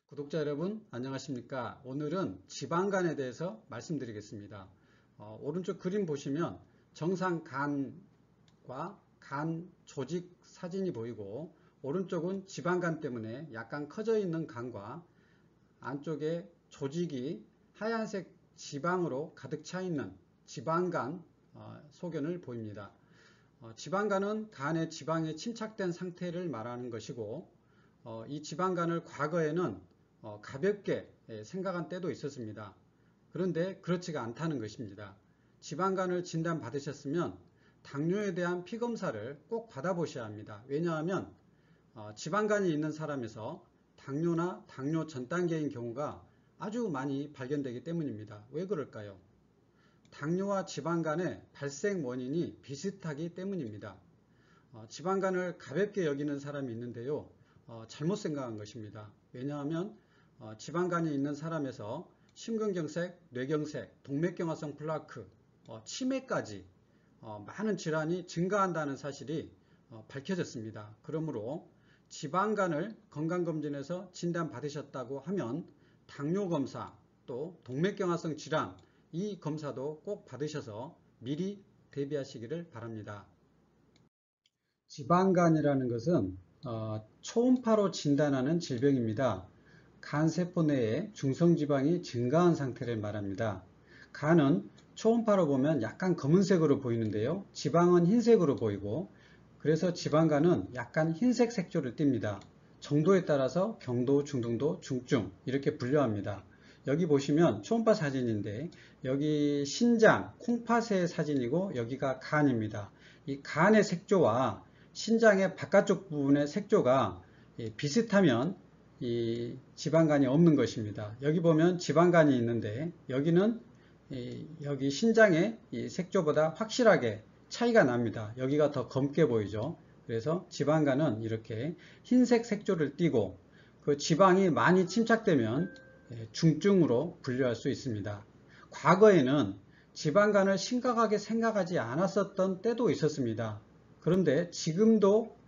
구독자 여러분 안녕하십니까. 오늘은 지방간에 대해서 말씀드리겠습니다. 오른쪽 그림 보시면 정상 간과 간 조직 사진이 보이고, 오른쪽은 지방간 때문에 약간 커져 있는 간과 안쪽에 조직이 하얀색 지방으로 가득 차 있는 지방간 소견을 보입니다. 지방간은 간에 지방이 침착된 상태를 말하는 것이고, 이 지방간을 과거에는 가볍게 생각한 때도 있었습니다. 그런데 그렇지가 않다는 것입니다. 지방간을 진단받으셨으면 당뇨에 대한 피검사를 꼭 받아보셔야 합니다. 왜냐하면 지방간이 있는 사람에서 당뇨나 당뇨 전 단계인 경우가 아주 많이 발견되기 때문입니다. 왜 그럴까요? 당뇨와 지방간의 발생 원인이 비슷하기 때문입니다. 지방간을 가볍게 여기는 사람이 있는데요. 잘못 생각한 것입니다. 왜냐하면 지방간이 있는 사람에서 심근경색, 뇌경색, 동맥경화성 플라크, 치매까지 많은 질환이 증가한다는 사실이 밝혀졌습니다. 그러므로 지방간을 건강검진에서 진단받으셨다고 하면 당뇨검사, 또 동맥경화성 질환, 이 검사도 꼭 받으셔서 미리 대비하시기를 바랍니다. 지방간이라는 것은 초음파로 진단하는 질병입니다. 간세포 내에 중성지방이 증가한 상태를 말합니다. 간은 초음파로 보면 약간 검은색으로 보이는데요. 지방은 흰색으로 보이고, 그래서 지방간은 약간 흰색 색조를 띱니다. 정도에 따라서 경도, 중등도, 중증 이렇게 분류합니다. 여기 보시면 초음파 사진인데, 여기 신장, 콩팥의 사진이고, 여기가 간입니다. 이 간의 색조와 신장의 바깥쪽 부분의 색조가 비슷하면 이 지방간이 없는 것입니다. 여기 보면 지방간이 있는데, 여기는 여기 신장의 이 색조보다 확실하게 차이가 납니다. 여기가 더 검게 보이죠. 그래서 지방간은 이렇게 흰색 색조를 띠고, 그 지방이 많이 침착되면 중증으로 분류할 수 있습니다. 과거에는 지방간을 심각하게 생각하지 않았었던 때도 있었습니다. 그런데 지금도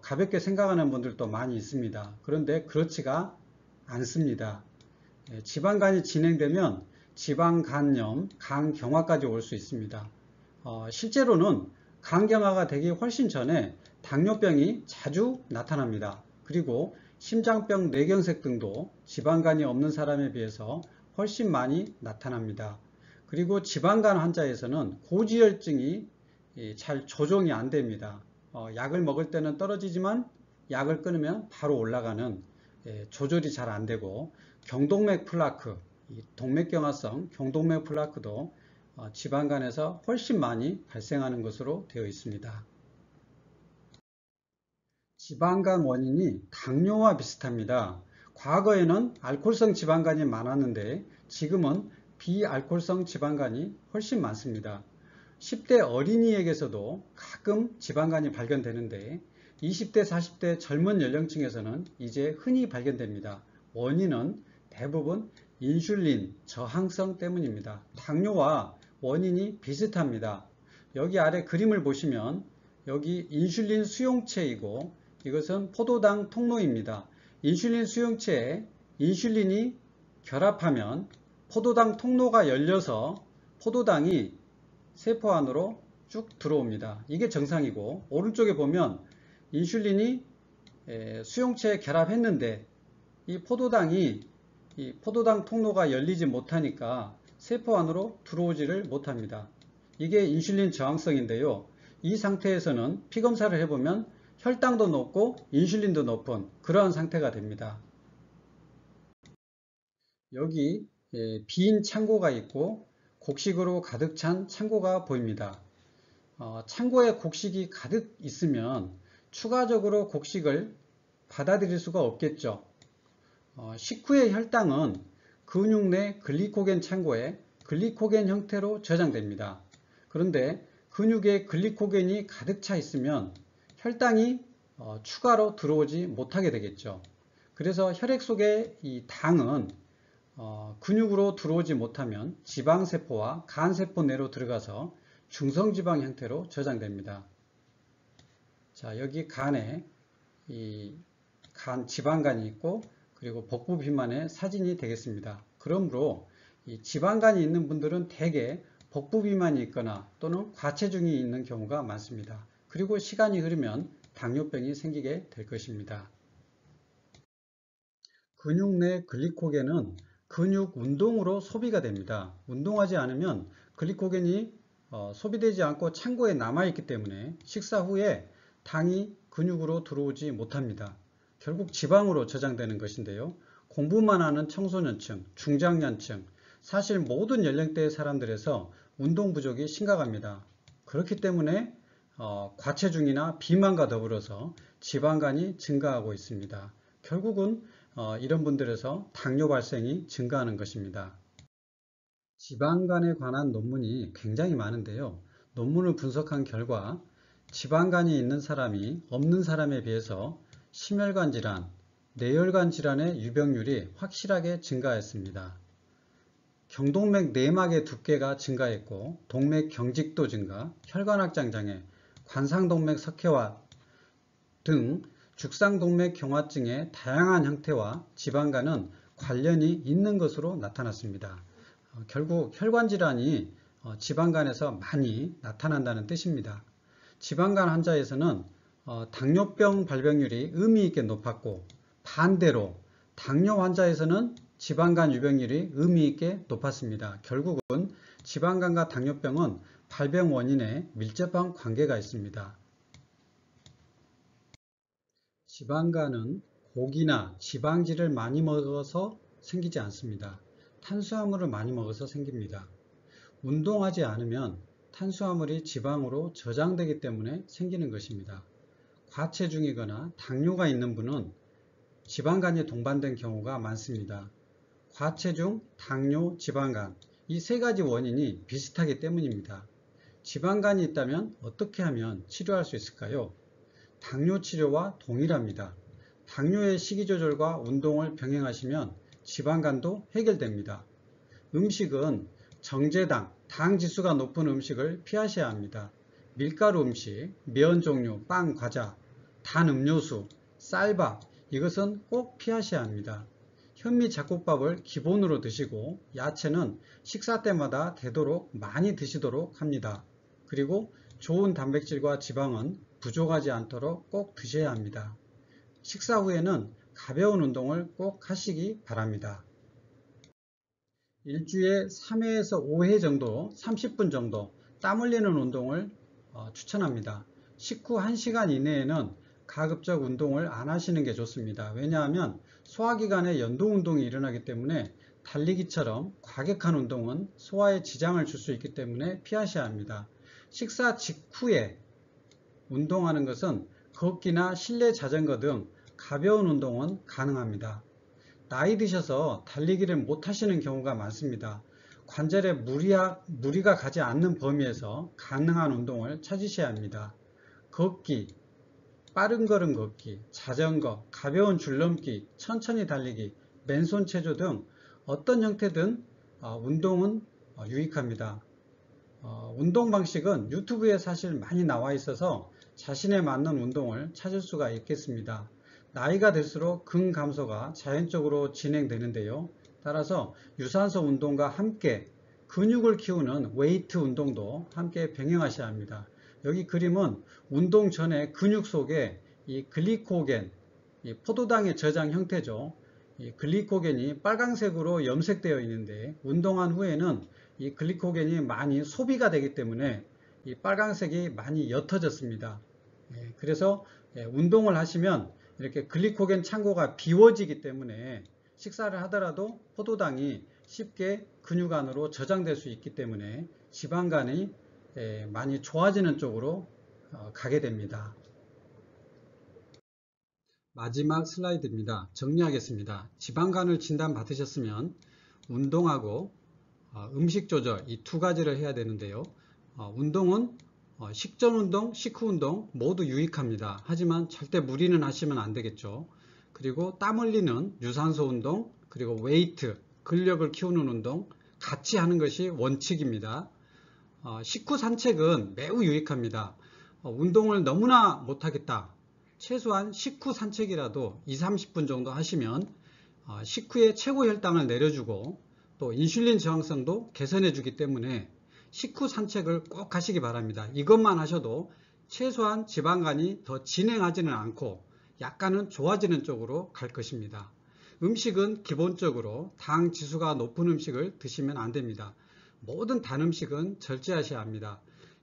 가볍게 생각하는 분들도 많이 있습니다. 그런데 그렇지가 않습니다. 지방간이 진행되면 지방간염, 간경화까지 올 수 있습니다. 실제로는 간경화가 되기 훨씬 전에 당뇨병이 자주 나타납니다. 그리고 심장병, 뇌경색 등도 지방간이 없는 사람에 비해서 훨씬 많이 나타납니다. 그리고 지방간 환자에서는 고지혈증이 잘 조정이 안 됩니다. 약을 먹을 때는 떨어지지만 약을 끊으면 바로 올라가는, 조절이 잘 안 되고, 경동맥 플라크, 동맥경화성 경동맥 플라크도 지방간에서 훨씬 많이 발생하는 것으로 되어 있습니다. 지방간 원인이 당뇨와 비슷합니다. 과거에는 알코올성 지방간이 많았는데 지금은 비알코올성 지방간이 훨씬 많습니다. 10대 어린이에게서도 가끔 지방간이 발견되는데 20대, 40대 젊은 연령층에서는 이제 흔히 발견됩니다. 원인은 대부분 인슐린 저항성 때문입니다. 당뇨와 원인이 비슷합니다. 여기 아래 그림을 보시면 여기 인슐린 수용체이고, 이것은 포도당 통로입니다. 인슐린 수용체에 인슐린이 결합하면 포도당 통로가 열려서 포도당이 세포 안으로 쭉 들어옵니다. 이게 정상이고, 오른쪽에 보면 인슐린이 수용체에 결합했는데 이 포도당이 이 포도당 통로가 열리지 못하니까 세포 안으로 들어오지를 못합니다. 이게 인슐린 저항성인데요. 이 상태에서는 피검사를 해보면 혈당도 높고 인슐린도 높은 그러한 상태가 됩니다. 여기 빈 창고가 있고 곡식으로 가득 찬 창고가 보입니다. 창고에 곡식이 가득 있으면 추가적으로 곡식을 받아들일 수가 없겠죠. 식후의 혈당은 근육 내 글리코겐 창고에 글리코겐 형태로 저장됩니다. 그런데 근육에 글리코겐이 가득 차 있으면 혈당이 추가로 들어오지 못하게 되겠죠. 그래서 혈액 속에 이 당은 근육으로 들어오지 못하면 지방세포와 간세포 내로 들어가서 중성지방 형태로 저장됩니다. 자, 여기 간에 이 지방간이 있고, 그리고 복부 비만의 사진이 되겠습니다. 그러므로 이 지방간이 있는 분들은 대개 복부 비만이 있거나 또는 과체중이 있는 경우가 많습니다. 그리고 시간이 흐르면 당뇨병이 생기게 될 것입니다. 근육 내 글리코겐은 근육 운동으로 소비가 됩니다. 운동하지 않으면 글리코겐이 소비되지 않고 창고에 남아있기 때문에 식사 후에 당이 근육으로 들어오지 못합니다. 결국 지방으로 저장되는 것인데요. 공부만 하는 청소년층, 중장년층, 사실 모든 연령대의 사람들에서 운동 부족이 심각합니다. 그렇기 때문에 과체중이나 비만과 더불어서 지방간이 증가하고 있습니다. 결국은 이런 분들에서 당뇨 발생이 증가하는 것입니다. 지방간에 관한 논문이 굉장히 많은데요. 논문을 분석한 결과 지방간이 있는 사람이 없는 사람에 비해서 심혈관 질환, 뇌혈관 질환의 유병률이 확실하게 증가했습니다. 경동맥 내막의 두께가 증가했고 동맥 경직도 증가, 혈관확장 장애, 관상동맥 석회화 등 죽상동맥 경화증의 다양한 형태와 지방간은 관련이 있는 것으로 나타났습니다. 결국 혈관질환이 지방간에서 많이 나타난다는 뜻입니다. 지방간 환자에서는 당뇨병 발병률이 의미 있게 높았고 반대로 당뇨 환자에서는 지방간 유병률이 의미 있게 높았습니다. 결국은 지방간과 당뇨병은 발병 원인에 밀접한 관계가 있습니다. 지방간은 고기나 지방질을 많이 먹어서 생기지 않습니다. 탄수화물을 많이 먹어서 생깁니다. 운동하지 않으면 탄수화물이 지방으로 저장되기 때문에 생기는 것입니다. 과체중이거나 당뇨가 있는 분은 지방간이 동반된 경우가 많습니다. 과체중, 당뇨, 지방간 이 세 가지 원인이 비슷하기 때문입니다. 지방간이 있다면 어떻게 하면 치료할 수 있을까요? 당뇨 치료와 동일합니다. 당뇨의 식이조절과 운동을 병행하시면 지방간도 해결됩니다. 음식은 정제당, 당 지수가 높은 음식을 피하셔야 합니다. 밀가루 음식, 면 종류, 빵, 과자, 단 음료수, 쌀밥 이것은 꼭 피하셔야 합니다. 현미 잡곡밥을 기본으로 드시고 야채는 식사 때마다 되도록 많이 드시도록 합니다. 그리고 좋은 단백질과 지방은 부족하지 않도록 꼭 드셔야 합니다. 식사 후에는 가벼운 운동을 꼭 하시기 바랍니다. 일주일에 3회에서 5회 정도 30분 정도 땀 흘리는 운동을 추천합니다. 식후 1시간 이내에는 가급적 운동을 안 하시는 게 좋습니다. 왜냐하면 소화기관에 연동운동이 일어나기 때문에 달리기처럼 과격한 운동은 소화에 지장을 줄 수 있기 때문에 피하셔야 합니다. 식사 직후에 운동하는 것은 걷기나 실내 자전거 등 가벼운 운동은 가능합니다. 나이 드셔서 달리기를 못 하시는 경우가 많습니다. 관절에 무리가 가지 않는 범위에서 가능한 운동을 찾으셔야 합니다. 걷기, 빠른 걸음 걷기, 자전거, 가벼운 줄넘기, 천천히 달리기, 맨손 체조 등 어떤 형태든 운동은 유익합니다. 운동 방식은 유튜브에 사실 많이 나와 있어서 자신에 맞는 운동을 찾을 수가 있겠습니다. 나이가 들수록 근감소가 자연적으로 진행되는데요. 따라서 유산소 운동과 함께 근육을 키우는 웨이트 운동도 함께 병행하셔야 합니다. 여기 그림은 운동 전에 근육 속에 이 글리코겐, 이 포도당의 저장 형태죠. 이 글리코겐이 빨강색으로 염색되어 있는데 운동한 후에는 이 글리코겐이 많이 소비가 되기 때문에 이 빨강색이 많이 옅어졌습니다. 그래서 운동을 하시면 이렇게 글리코겐 창고가 비워지기 때문에 식사를 하더라도 포도당이 쉽게 근육 안으로 저장될 수 있기 때문에 지방간이 많이 좋아지는 쪽으로 가게 됩니다. 마지막 슬라이드입니다. 정리하겠습니다. 지방간을 진단받으셨으면 운동하고 음식 조절 이 두 가지를 해야 되는데요. 운동은 식전 운동, 식후 운동 모두 유익합니다. 하지만 절대 무리는 하시면 안 되겠죠. 그리고 땀 흘리는 유산소 운동, 그리고 웨이트, 근력을 키우는 운동 같이 하는 것이 원칙입니다. 식후 산책은 매우 유익합니다. 운동을 너무나 못하겠다. 최소한 식후 산책이라도 20-30분 정도 하시면 식후에 최고 혈당을 내려주고 또 인슐린 저항성도 개선해 주기 때문에 식후 산책을 꼭 하시기 바랍니다. 이것만 하셔도 최소한 지방간이 더 진행하지는 않고 약간은 좋아지는 쪽으로 갈 것입니다. 음식은 기본적으로 당 지수가 높은 음식을 드시면 안 됩니다. 모든 단 음식은 절제하셔야 합니다.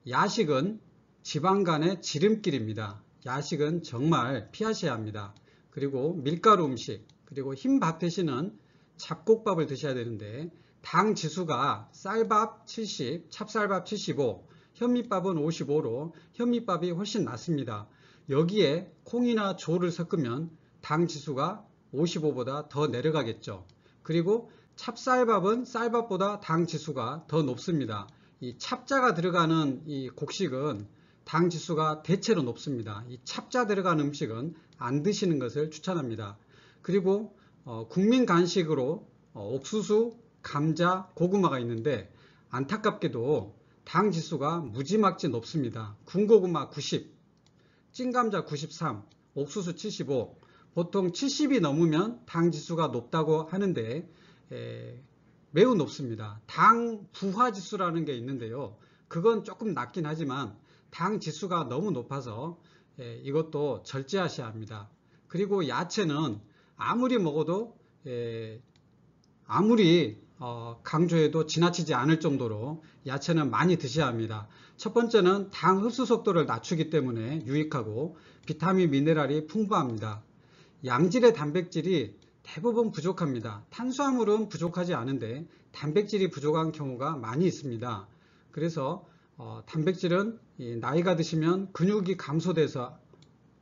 야식은 지방간의 지름길입니다. 야식은 정말 피하셔야 합니다. 그리고 밀가루 음식, 그리고 흰밥 대신은 잡곡밥을 드셔야 되는데 당 지수가 쌀밥 70, 찹쌀밥 75, 현미밥은 55로 현미밥이 훨씬 낫습니다. 여기에 콩이나 조를 섞으면 당 지수가 55보다 더 내려가겠죠. 그리고 찹쌀밥은 쌀밥보다 당 지수가 더 높습니다. 이 찹자가 들어가는 이 곡식은 당 지수가 대체로 높습니다. 이 찹자 들어간 음식은 안 드시는 것을 추천합니다. 그리고 국민 간식으로 옥수수, 감자, 고구마가 있는데 안타깝게도 당 지수가 무지막지 높습니다. 군고구마 90, 찐감자 93, 옥수수 75. 보통 70이 넘으면 당 지수가 높다고 하는데 매우 높습니다. 당 부화 지수라는 게 있는데요. 그건 조금 낮긴 하지만 당 지수가 너무 높아서 이것도 절제하셔야 합니다. 그리고 야채는 아무리 먹어도 아무리 강조해도 지나치지 않을 정도로 야채는 많이 드셔야 합니다. 첫 번째는 당 흡수 속도를 낮추기 때문에 유익하고 비타민, 미네랄이 풍부합니다. 양질의 단백질이 대부분 부족합니다. 탄수화물은 부족하지 않은데 단백질이 부족한 경우가 많이 있습니다. 그래서 단백질은 나이가 드시면 근육이 감소돼서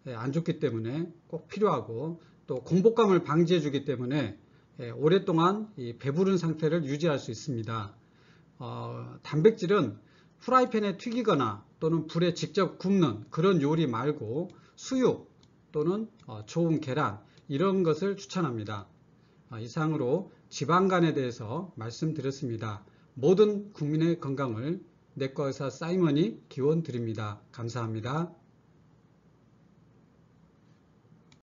안 좋기 때문에 꼭 필요하고 또 공복감을 방지해 주기 때문에 오랫동안 배부른 상태를 유지할 수 있습니다. 단백질은 프라이팬에 튀기거나 또는 불에 직접 굽는 그런 요리 말고 수육 또는 좋은 계란 이런 것을 추천합니다. 이상으로 지방간에 대해서 말씀드렸습니다. 모든 국민의 건강을 내과 의사 사이먼이 기원 드립니다. 감사합니다.